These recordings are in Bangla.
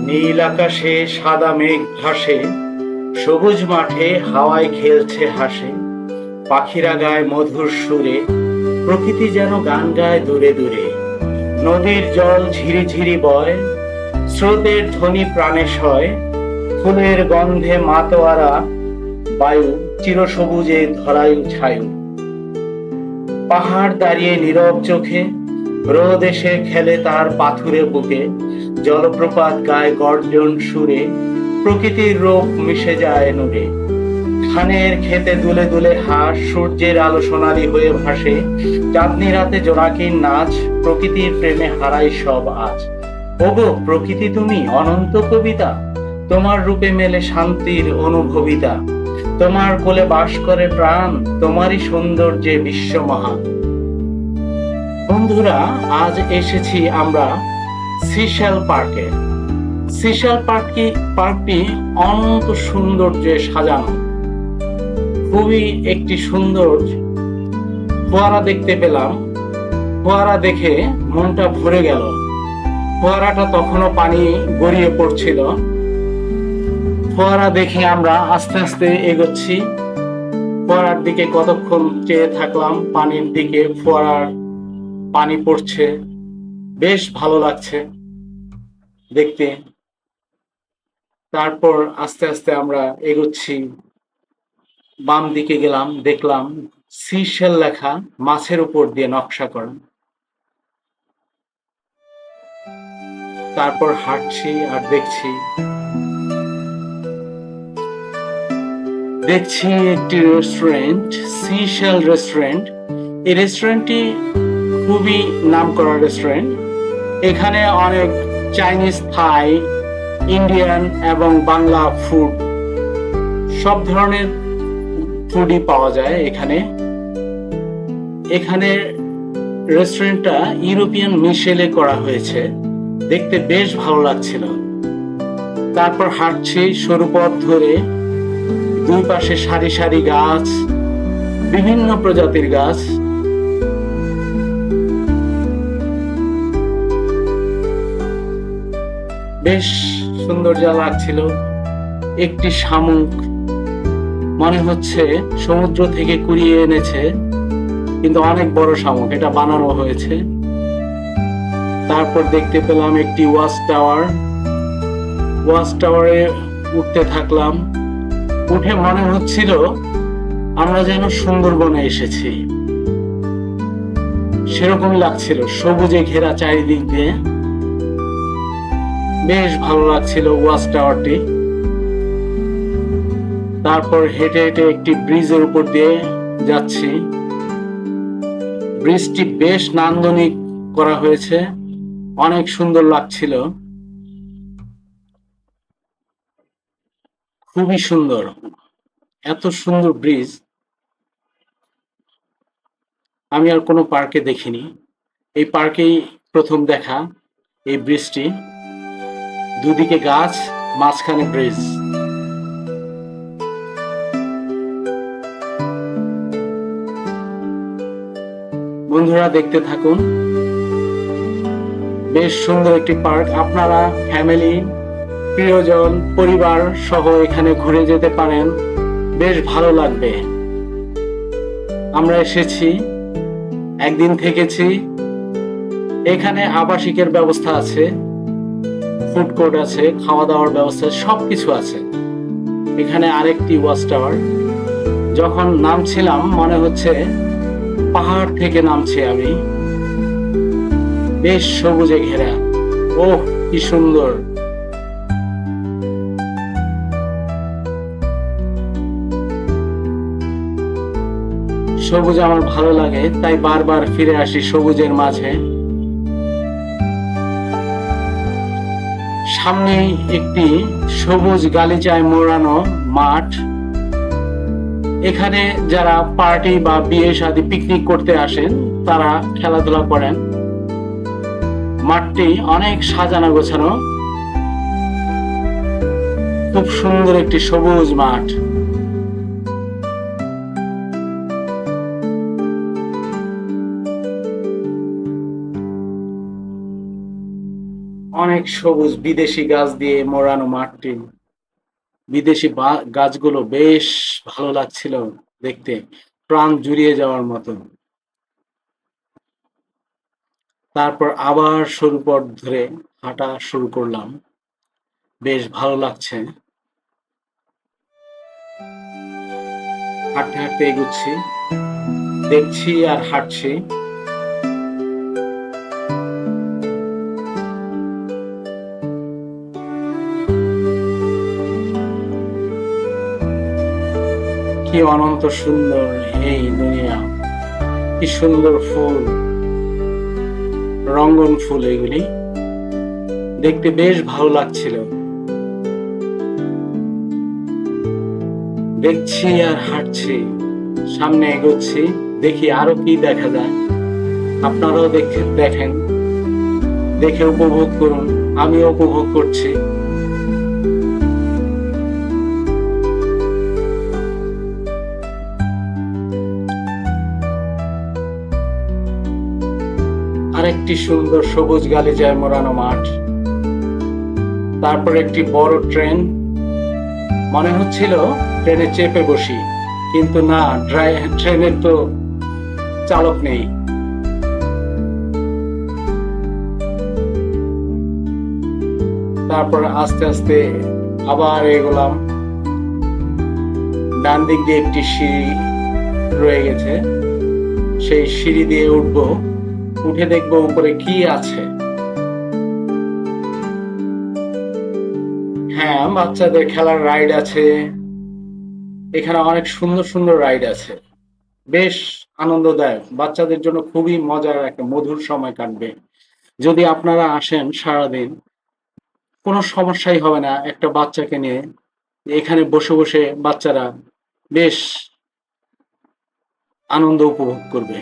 নীল আকাশে সাদা মেঘ ভাসে, সবুজ মাঠে হাওয়ায় খেলছে হাসে, পাখিরা গায় মধুর সুরে, প্রকৃতি যেন গান গায় দূরে দূরে। নদীর জল ঝিরিঝিরি বয়, স্রোতের ধ্বনি প্রাণে সয়, ফুলের গন্ধে মাতোয়ারা বায়ু, চিরসবুজে ধরায়ু ছায়ু। পাহাড় দাঁড়িয়ে নীরব চোখে, রোদ এসে খেলে তার পাথুরে বুকে, জলপ্রপাত গায় গর্জন সুরে, প্রকৃতির রূপ মিশে যায় নূরে। ধানের খেতে দুলে দুলে হাঁস, সূর্যের আলো সোনালি হয়ে ভাসে, চাঁদনি রাতে জোনাকির নাচ, প্রকৃতির প্রেমে হারাই সব আজ। ওগো প্রকৃতি তুমি অনন্ত কবিতা, তোমার রূপে মেলে শান্তির অনুভবিতা, তোমার কোলে বাস করে প্রাণ, তোমারই সৌন্দর্যে বিশ্ব মহান। বন্ধুরা, আজ এসেছি আমরা সিশেল পার্কে। সিশেল পার্কটি অনন্ত সৌন্দর্যে সাজানো। খুবই একটি সুন্দর ফোয়ারা দেখতে পেলাম। ফোয়ারা দেখে মনটা ভরে গেল। ফোয়ারাটা তখনও পানি গড়িয়ে পড়ছিল। ফোয়ারা দেখে আমরা আস্তে আস্তে এগোচ্ছি। ফোয়ারার দিকে কতক্ষণ চেয়ে থাকলাম, পানির দিকে। ফোয়ারার পানি পড়ছে, বেশ ভালো লাগছে দেখতে। তারপর আস্তে আস্তে আমরা এগোচ্ছি। বাম দিকে গেলাম, দেখলাম সিশেল লেখা মাছের উপর দিয়ে নকশা করা। তারপর হাঁটছি আর দেখছি একটি রেস্টুরেন্ট, সিশেল রেস্টুরেন্ট। এই রেস্টুরেন্টটি খুবই নামকরা রেস্টুরেন্ট। এখানে অনেক চাইনিজ, থাই, ইন্ডিয়ান এবং বাংলা ফুড, সব ধরনের ফুডই পাওয়া যায় এখানে। এখানে রেস্টুরেন্টটা ইউরোপিয়ান মিশেলে করা হয়েছে, দেখতে বেশ ভালো লাগছিল। তারপর হাঁটছি সরু পথ ধরে, দুই পাশে সারি সারি গাছ, বিভিন্ন প্রজাতির গাছ। বেশ সুন্দর যা লাগছিল। একটি শামুক মনে হচ্ছে সমুদ্র থেকে কুড়িয়ে এনেছে, কিন্তু অনেক বড় শামুক, এটা বানানো হয়েছে। তারপর দেখতে পেলাম একটি ওয়াচ টাওয়ার। ওয়াচ টাওয়ারে উঠতে থাকলাম। উঠে মনে হচ্ছিল আমরা যেন সুন্দরবনে এসেছি, সেরকম লাগছিল। সবুজে ঘেরা চারিদিক দিয়ে, বেশ ভালো লাগছিল ওয়াচ টাওয়ারটি। তারপর হেঁটে হেঁটে একটি ব্রিজের উপর দিয়ে যাচ্ছি। ব্রিজটি বেশ নান্দনিক করা হয়েছে, অনেক সুন্দর লাগছিল, খুবই সুন্দর। এত সুন্দর ব্রিজ আমি আর কোনো পার্কে দেখিনি। এই পার্কেই প্রথম দেখা এই ব্রিজটি। দুদিকে গাছ, মাঝখানে ব্রিজ। বন্ধুরা দেখতে থাকুন, বেশ সুন্দর একটি পার্ক। আপনারা ফ্যামিলি, প্রিয়জন, পরিবার সহ এখানে ঘুরে যেতে পারেন, বেশ ভালো লাগবে। আমরা এসেছি, একদিন থেকেছি। এখানে আবাসিকের ব্যবস্থা আছে, ফুড কোর্ট আছে, খাওয়া দাওয়ার ব্যবস্থা, সবকিছু আছে। এখানে আরেকটি ওয়াচ টাওয়ার। যখন নামছিলাম মনে হচ্ছে পাহাড় থেকে নামছি আমি। বেশ সবুজে ঘেরা, ওহ কি সুন্দর। সবুজ আমার ভালো লাগে, তাই বারবার ফিরে আসি সবুজের মাঝে। সামনে একটি সবুজ গালিচায় মোড়ানো মাঠ। এখানে যারা পার্টি বা বিয়ে শাদী, পিকনিক করতে আসেন, তারা খেলাধুলা করেন। মাঠটি অনেক সাজানো গোছানো, খুব সুন্দর একটি সবুজ মাঠ। অনেক সবুজ বিদেশি গাছ দিয়ে মোড়ানো মাঠটি। বিদেশি গাছগুলো বেশ ভালো লাগছিল দেখতে, প্রাণ জুড়িয়ে যাওয়ার মতো। তারপর আবার সরু পথ ধরে হাঁটা শুরু করলাম। বেশ ভালো লাগছে। হাঁটতে হাঁটতে এগুচ্ছি, দেখছি আর হাঁটছি। কি অনন্ত সুন্দর এই দুনিয়া, কি সুন্দর ফুল, রঙ্গন ফুল। এগুলি দেখতে বেশ ভালো লাগছিল। দেখছি আর হাঁটছি, সামনে এগোচ্ছি, দেখি আরো কি দেখা যায়। আপনারাও দেখেন, দেখে উপভোগ করুন, আমিও উপভোগ করছি। আরেকটি সুন্দর সবুজ গালিচায় মোড়ানো মাঠ, তারপর একটি বড় ট্রেন। মনে হচ্ছিল ট্রেনে চেপে বসি, কিন্তু না, ট্রেনের তো চালক নেই। তারপর আস্তে আস্তে আবার এগোলাম। ডান দিক দিয়ে একটি সিঁড়ি রয়ে গেছে, সেই সিঁড়ি দিয়ে উঠবো, উঠে দেখবো উপরে কি আছে। হ্যাঁ, বাচ্চাদের খেলার রাইড আছে এখানে, অনেক সুন্দর সুন্দর রাইড আছে, বেশ আনন্দদায়ক, বাচ্চাদের জন্য খুবই মজার একটা মধুর সময় কাটবে। যদি আপনারা আসেন সারাদিন, কোনো সমস্যাই হবে না একটা বাচ্চাকে নিয়ে। এখানে বসে বসে বাচ্চারা বেশ আনন্দ উপভোগ করবে।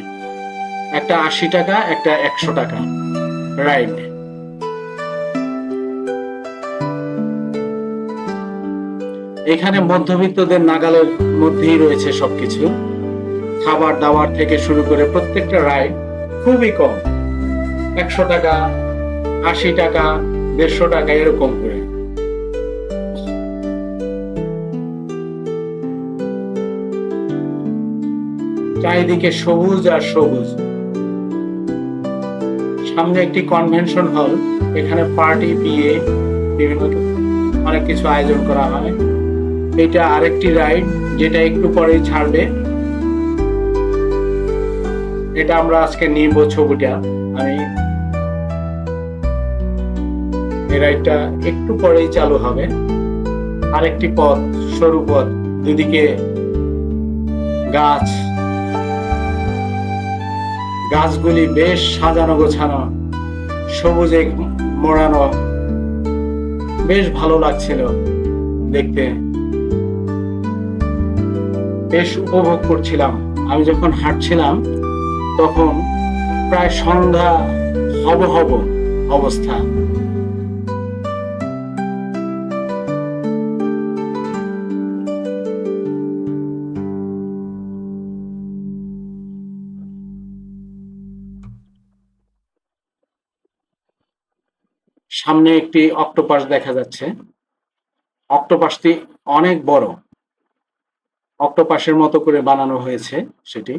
একটা ৮০ টাকা, একটা ১০০ টাকা রাইড। এখানে মধ্যবিত্তদের নাগালের মধ্যেই রয়েছে সবকিছু, খাবার দাবার থেকে শুরু করে প্রত্যেকটা রাইড খুবই কম, ১০০ টাকা, ৮০ টাকা, ১৫০ টাকা এরকম করে। চারিদিকে সবুজ আর সবুজ। সামনে একটি কনভেনশন হল, এখানে পার্টি, বিয়ে, বিভিন্ন অনেক কিছু আয়োজন করা হয়। এটা আরেকটি রাইড, যেটা একটু পরেই ছাড়বে। এটা আমরা আজকে নিব ছবিটা। আমি এই রাইডটা একটু পরেই চালু হবে। আরেকটি পথ, সরু পথ, দুদিকে গাছ, গাছগুলি বেশ সাজানো গোছানো, সবুজে মোড়ানো, বেশ ভালো লাগছিল দেখতে, বেশ উপভোগ করছিলাম। আমি যখন হাঁটছিলাম তখন প্রায় সন্ধ্যা হব অবস্থা। সামনে একটি অক্টোপাস দেখা যাচ্ছে। অক্টোপাসটি অনেক বড়, অক্টোপাসের মতো করে বানানো হয়েছে সেটি।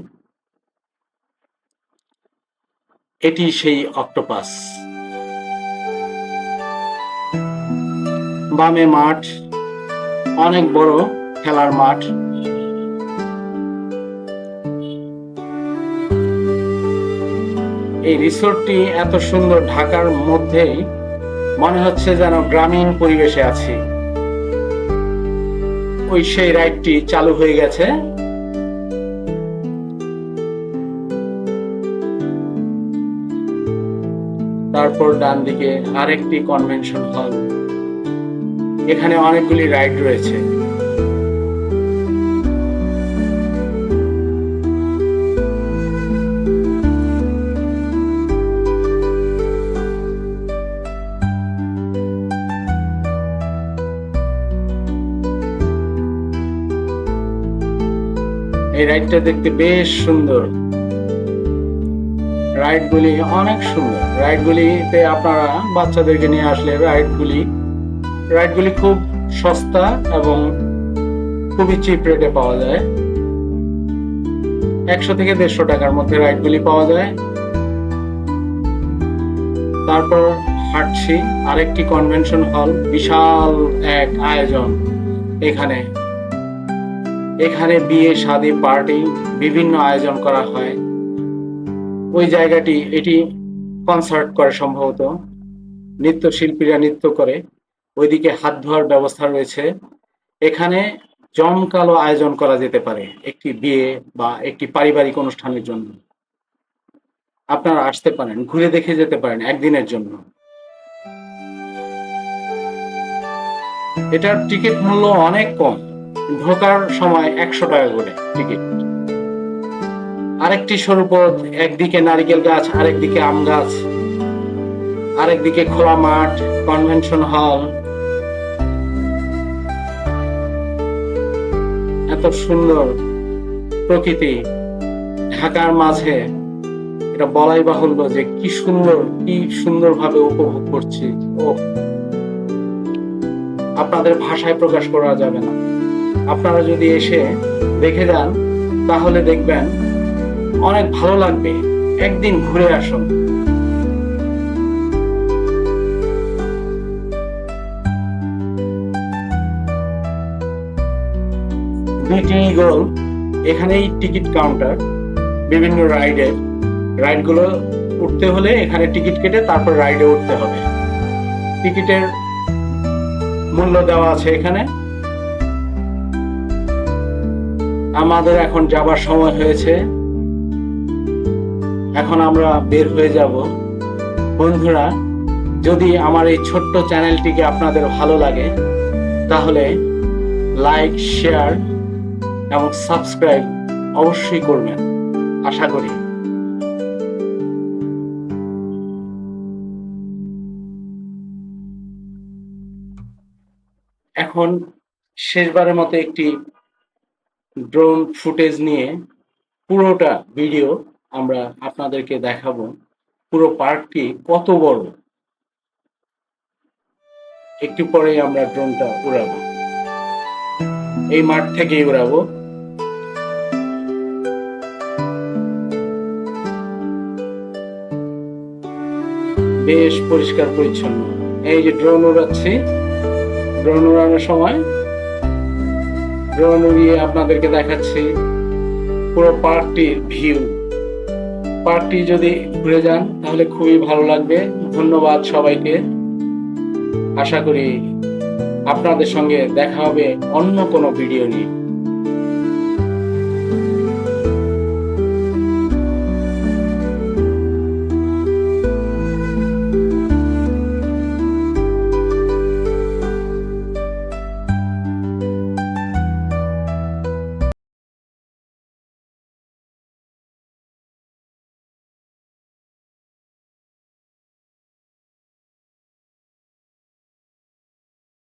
এটি সেই অক্টোপাস। বামে মাঠ, অনেক বড় খেলার মাঠ। এই রিসোর্টটি এত সুন্দর, ঢাকার মধ্যেই, মনে হচ্ছে যেন গ্রামীণ পরিবেশে আছি। ওই সেই রাইডটি চালু হয়ে গেছে। তারপর ডান দিকে আরেকটি কনভেনশন হল, এখানে অনেকগুলি রাইড রয়েছে। এই রাইডটা দেখতে বেশ সুন্দর। রাইডগুলি অনেক সুন্দর। রাইডগুলিতে আপনারা বাচ্চাদেরকে নিয়ে আসলে রাইডগুলি খুব সস্তা এবং খুবই চিপ রেটে পাওয়া যায়। 100 থেকে 150 টাকার মধ্যে রাইডগুলি পাওয়া যায়। তারপর হাঁটছি আরেকটি কনভেনশন হল, বিশাল এক আয়োজন। এখানে বিয়ে, শাদী, পার্টি বিভিন্ন আয়োজন করা হয়। ওই জায়গাটি এটি কনসার্ট করে, সম্ভবত নৃত্যশিল্পীরা নৃত্য করে। ওইদিকে হাত ধোয়ার ব্যবস্থা রয়েছে। এখানে জমকালো আয়োজন করা যেতে পারে একটি বিয়ে বা একটি পারিবারিক অনুষ্ঠানের জন্য। আপনারা আসতে পারেন, ঘুরে দেখে যেতে পারেন একদিনের জন্য। এটার টিকিট মূল্য অনেক কম, ঢোকার সময় 100 টাকা করে টিকিট। আরেকটি সরু পথ, একদিকে নারিকেল গাছ, আরেকদিকে আম গাছ, আরেকদিকে খোলা মাঠ, কনভেনশন হল। এত সুন্দর প্রকৃতি ঢাকার মাঝে, এটা বলাই বাহুল্য যে কি সুন্দরভাবে উপভোগ করছি। আপনাদের ভাষায় প্রকাশ করা যাবে না। আপনারা যদি এসে দেখে যান তাহলে দেখবেন অনেক ভালো লাগবে। একদিন ঘুরে আসুন। বিটি ইগল, এখানেই টিকিট কাউন্টার। বিভিন্ন রাইডগুলো উঠতে হলে এখানে টিকিট কেটে তারপর রাইডে উঠতে হবে। টিকিটের মূল্য দেওয়া আছে এখানে। আমাদের এখন যাবার সময় হয়েছে, এখন আমরা বের হয়ে যাব। বন্ধুরা, যদি আমার এই ছোট্ট চ্যানেলটিকে আপনাদের ভালো লাগে তাহলে লাইক, শেয়ার এবং সাবস্ক্রাইব অবশ্যই করবেন, আশা করি। এখন শেষবারের মতো একটি ড্রোন ফুটেজ নিয়ে পুরোটা ভিডিও আমরা আপনাদেরকে দেখাবো। পুরো পার্কটি কত বড়। একটু পরেই আমরা ড্রোনটা উড়াবো, এই মাঠ থেকেই উড়াবো। বেশ পরিষ্কার পরিচ্ছন্ন। এই যে ড্রোন উড়াচ্ছি, ড্রোন উড়ানোর সময় ড্রোন উড়িয়ে আপনাদেরকে দেখাচ্ছি পুরো পার্কটির ভিউ। পার্কটি যদি ঘুরে যান তাহলে খুবই ভালো লাগবে। ধন্যবাদ সবাইকে। আশা করি আপনাদের সঙ্গে দেখা হবে অন্য কোনো ভিডিও নিয়ে।